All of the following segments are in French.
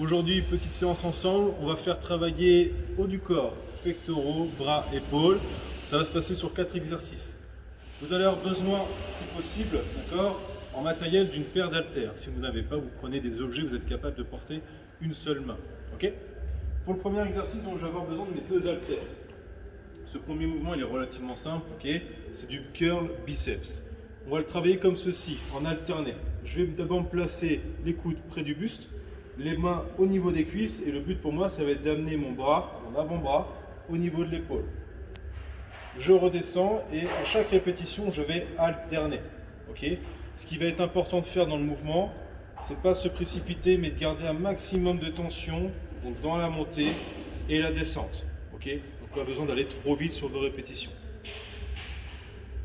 Aujourd'hui, petite séance ensemble, on va faire travailler haut du corps, pectoraux, bras, épaules. Ça va se passer sur 4 exercices. Vous allez avoir besoin, si possible, d'accord, en matériel d'une paire d'haltères. Si vous n'avez pas, vous prenez des objets, vous êtes capable de porter une seule main. Ok. Pour le premier exercice, je vais avoir besoin de mes 2 haltères. Ce premier mouvement, il est relativement simple, ok. C'est du curl biceps. On va le travailler comme ceci, en alterné. Je vais d'abord me placer les coudes près du buste, les mains au niveau des cuisses, et le but pour moi, ça va être d'amener mon bras, mon avant-bras, au niveau de l'épaule. Je redescends et à chaque répétition, je vais alterner. Ok. Ce qui va être important de faire dans le mouvement, c'est pas se précipiter, mais de garder un maximum de tension donc dans la montée et la descente. Ok. Donc pas besoin d'aller trop vite sur vos répétitions.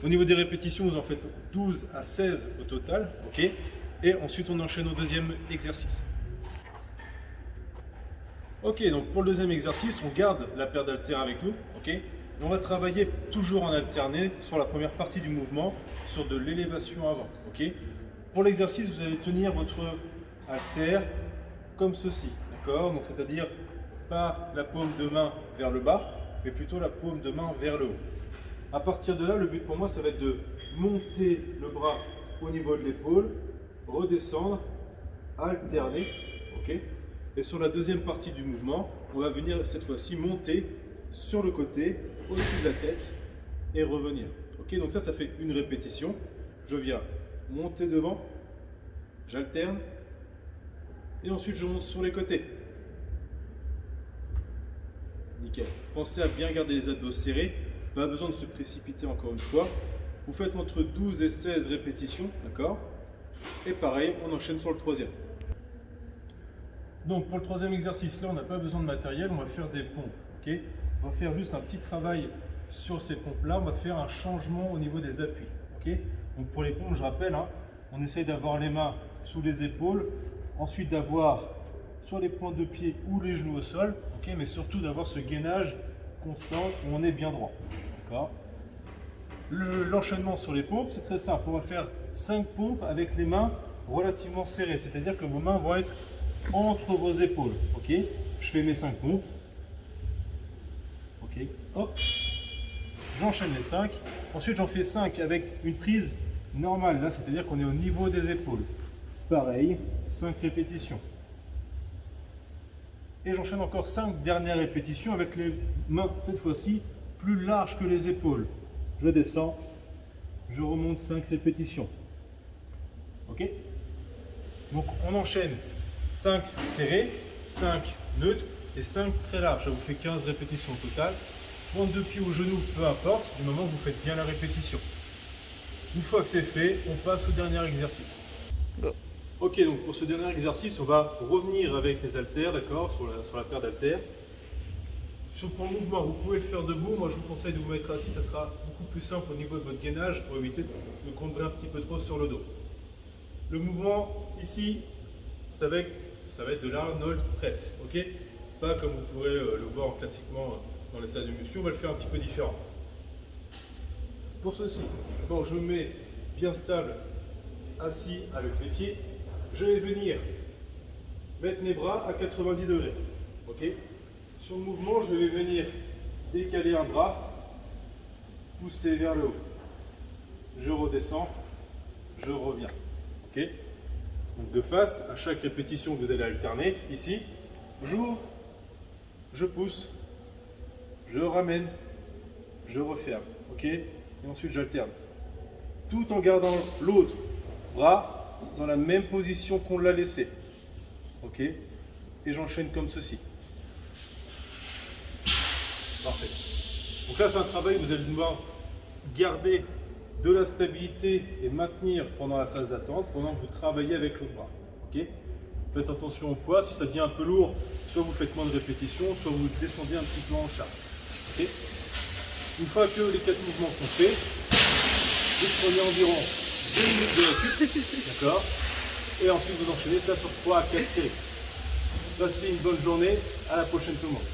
Au niveau des répétitions, vous en faites 12 à 16 au total. Ok. Et ensuite, on enchaîne au deuxième exercice. Ok, donc pour le deuxième exercice, on garde la paire d'haltères avec nous. Ok. Et on va travailler toujours en alterné sur la première partie du mouvement, sur de l'élévation avant. Ok. Pour l'exercice, vous allez tenir votre haltère comme ceci. D'accord. Donc c'est-à-dire pas la paume de main vers le bas, mais plutôt la paume de main vers le haut. À partir de là, le but pour moi, ça va être de monter le bras au niveau de l'épaule, redescendre, alterner. Ok. Et sur la deuxième partie du mouvement, on va venir cette fois-ci monter sur le côté, au-dessus de la tête et revenir. Ok, donc ça fait une répétition. Je viens monter devant, j'alterne et ensuite je monte sur les côtés. Nickel. Pensez à bien garder les abdos serrés, pas besoin de se précipiter encore une fois. Vous faites entre 12 et 16 répétitions, d'accord? Et pareil, on enchaîne sur le troisième. Donc pour le troisième exercice, là on n'a pas besoin de matériel, on va faire des pompes. Okay, on va faire juste un petit travail sur ces pompes-là, on va faire un changement au niveau des appuis. Okay, donc pour les pompes, je rappelle, hein, on essaye d'avoir les mains sous les épaules, ensuite d'avoir soit les pointes de pied ou les genoux au sol, okay, mais surtout d'avoir ce gainage constant où on est bien droit. L'enchaînement sur les pompes, c'est très simple, on va faire 5 pompes avec les mains relativement serrées, c'est-à-dire que vos mains vont être entre vos épaules. Ok, je fais mes 5 pompes. Ok, hop, j'enchaîne les 5. Ensuite, j'en fais 5 avec une prise normale, là, c'est-à-dire qu'on est au niveau des épaules. Pareil, 5 répétitions. Et j'enchaîne encore 5 dernières répétitions avec les mains, cette fois-ci, plus larges que les épaules. Je descends, je remonte 5 répétitions. Ok, donc on enchaîne 5 serrés, 5 neutres et 5 très larges. Ça vous fait 15 répétitions au total. Pointe de pied ou genou, peu importe, du moment que vous faites bien la répétition. Une fois que c'est fait, on passe au dernier exercice. Ok, donc pour ce dernier exercice, on va revenir avec les haltères, d'accord, sur la paire d'haltères. Pour le mouvement, vous pouvez le faire debout. Moi, je vous conseille de vous mettre assis. Ça sera beaucoup plus simple au niveau de votre gainage pour éviter de combrer un petit peu trop sur le dos. Le mouvement ici, ça va être de l'Arnold Press, ok? Pas comme vous pourrez le voir classiquement dans les salles de muscu, on va le faire un petit peu différent. Pour ceci, bon, je me mets bien stable, assis avec les pieds. Je vais venir mettre mes bras à 90 degrés, ok? Sur le mouvement, je vais venir décaler un bras, pousser vers le haut. Je redescends, je reviens, ok? Donc de face, à chaque répétition, vous allez alterner. Ici, j'ouvre, je pousse, je ramène, je referme. Ok. Et ensuite, j'alterne. Tout en gardant l'autre bras dans la même position qu'on l'a laissé. Ok. Et j'enchaîne comme ceci. Parfait. Donc là, c'est un travail, vous allez devoir garder de la stabilité et maintenir pendant la phase d'attente, pendant que vous travaillez avec l'autre bras. Okay. Faites attention au poids, si ça devient un peu lourd, soit vous faites moins de répétitions, soit vous descendez un petit peu en charge. Okay. Une fois que les 4 mouvements sont faits, vous prenez environ 2 minutes de récup, d'accord, et ensuite vous enchaînez ça sur 3 à 4 séries. Passez une bonne journée, à la prochaine tout le monde.